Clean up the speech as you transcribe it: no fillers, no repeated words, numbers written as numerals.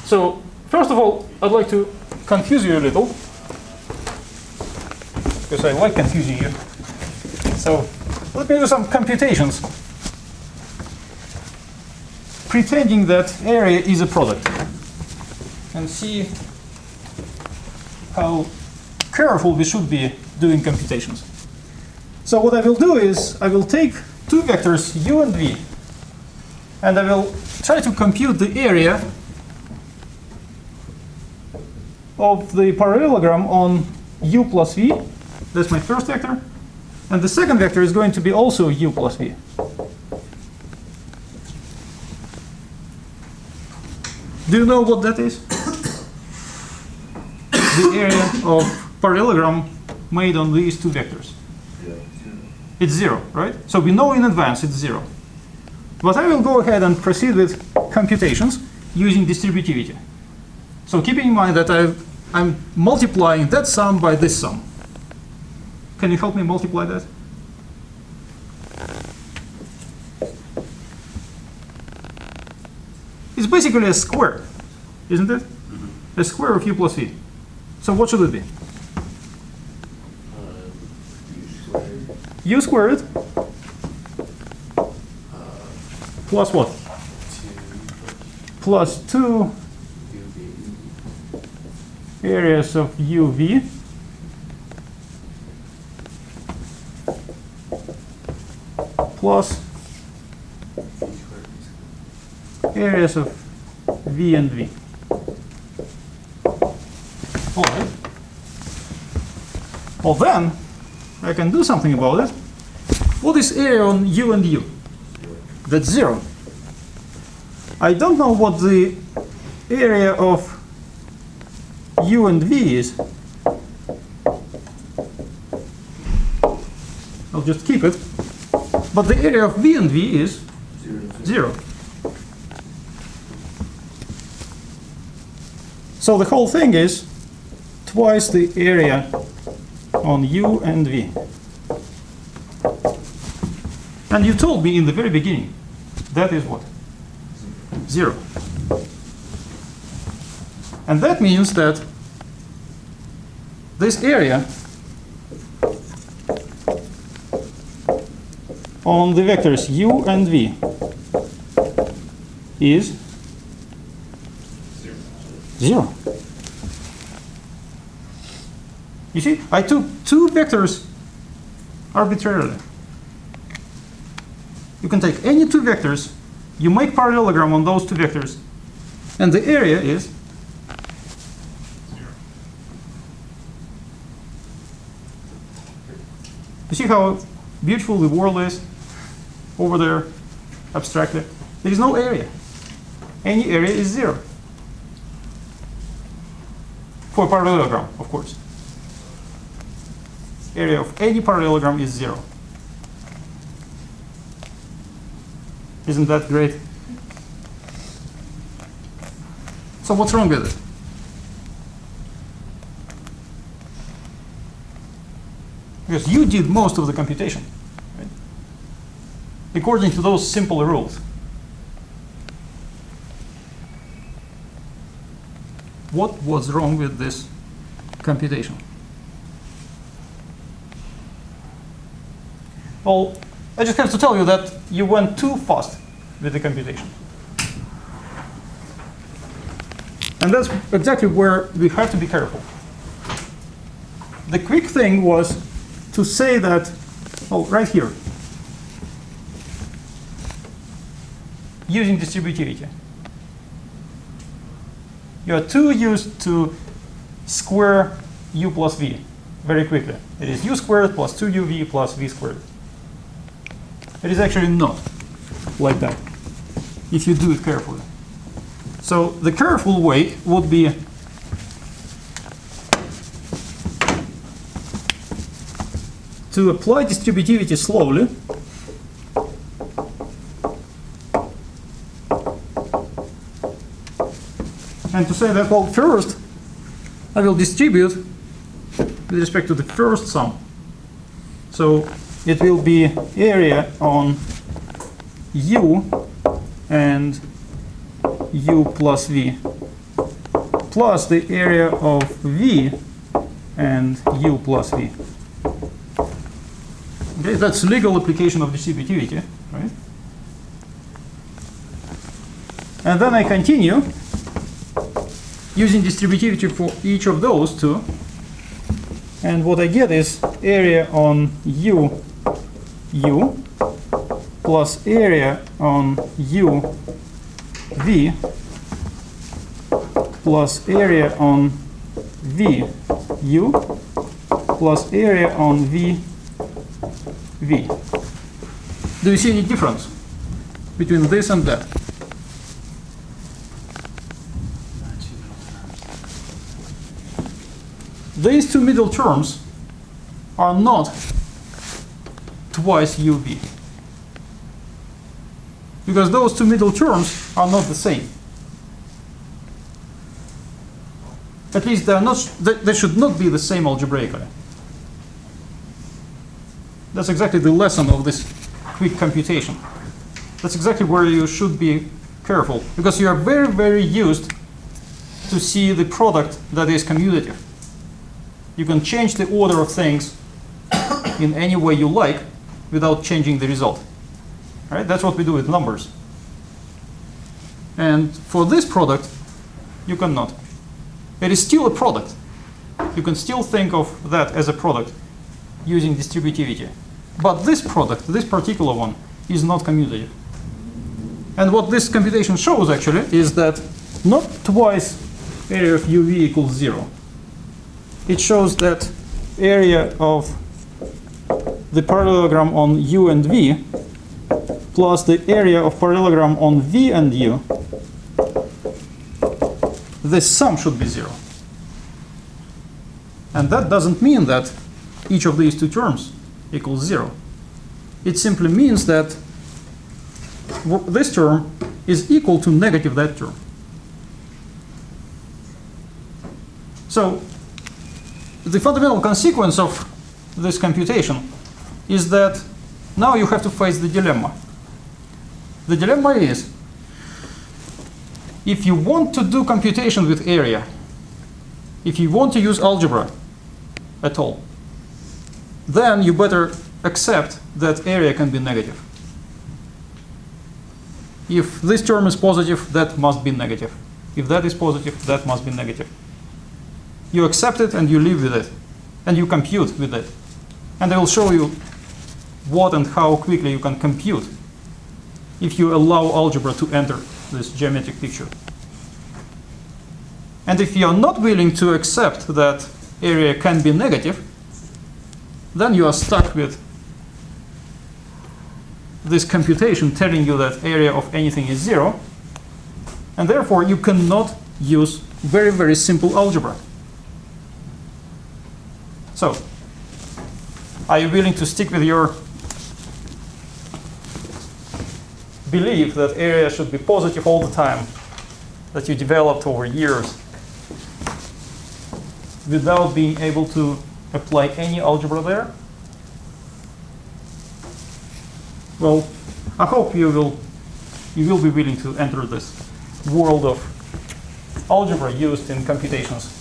So first of all, I'd like to confuse you a little, because I like confusing you. So let me do some computations, pretending that area is a product, and see how careful we should be doing computations. So what I will do is I will take two vectors u and v, and I will try to compute the area of the parallelogram on u plus v. That's my first vector. And the second vector is going to be also u plus v. Do you know what that is? The area of parallelogram made on these two vectors. It's 0, right? So we know in advance it's 0. But I will go ahead and proceed with computations using distributivity. So keeping in mind that I'm multiplying that sum by this sum. Can you help me multiply that? It's basically a square, isn't it? A square of u plus v. So what should it be? U squared plus what? Plus 2 areas of uv plus areas of v and v. All right. Well, then I can do something about it. What is area on u and u? That's 0. I don't know what the area of u and v is. I'll just keep it. But the area of v and v is 0. So the whole thing is twice the area on u and v. And you told me in the very beginning that is what? 0. And that means that this area on the vectors u and v is 0. You see, I took two vectors arbitrarily. You can take any two vectors, you make parallelogram on those two vectors, and the area is 0. You see how beautiful the world is over there, abstractly? There is no area. Any area is 0. For a parallelogram, of course. Area of any parallelogram is 0. Isn't that great? So what's wrong with it? Because you did most of the computation, right? According to those simple rules. What was wrong with this computation? Well, I just have to tell you that you went too fast with the computation. And that's exactly where we have to be careful. The quick thing was to say that, oh, right here, using distributivity. You are too used to square u plus v very quickly. It is u squared plus 2uv plus v squared. It is actually not like that, if you do it carefully. So the careful way would be to apply distributivity slowly, and to say that, well, first I will distribute with respect to the first sum. So it will be area on u and u plus v plus the area of V and U plus V. Okay, that's legal application of distributivity, right? And then I continue using distributivity for each of those two. And what I get is area on U plus area on U V plus area on V U plus area on V V. Do you see any difference between this and that? These two middle terms are not twice UV, because those two middle terms are not the same. At least they are not. They should not be the same algebraically. That's exactly the lesson of this quick computation. That's exactly where you should be careful, because you are very, very used to see the product that is commutative. You can change the order of things in any way you like without changing the result. Right? That's what we do with numbers. And for this product, you cannot. It is still a product. You can still think of that as a product using distributivity. But this product, this particular one, is not commutative. And what this computation shows actually is that not twice area of UV equals 0. It shows that area of the parallelogram on U and V plus the area of parallelogram on V and U, the sum should be 0. And that doesn't mean that each of these two terms equals 0. It simply means that this term is equal to negative that term. So the fundamental consequence of this computation is that now you have to face the dilemma. The dilemma is, if you want to do computation with area, if you want to use algebra at all, then you better accept that area can be negative. If this term is positive, that must be negative. If that is positive, that must be negative. You accept it and you live with it, and you compute with it. And I will show you what and how quickly you can compute if you allow algebra to enter this geometric picture. And if you are not willing to accept that area can be negative, then you are stuck with this computation telling you that area of anything is 0, and therefore you cannot use very, very simple algebra. So, are you willing to stick with your belief that area should be positive all the time, that you developed over years, without being able to apply any algebra there? Well, I hope you will be willing to enter this world of algebra used in computations.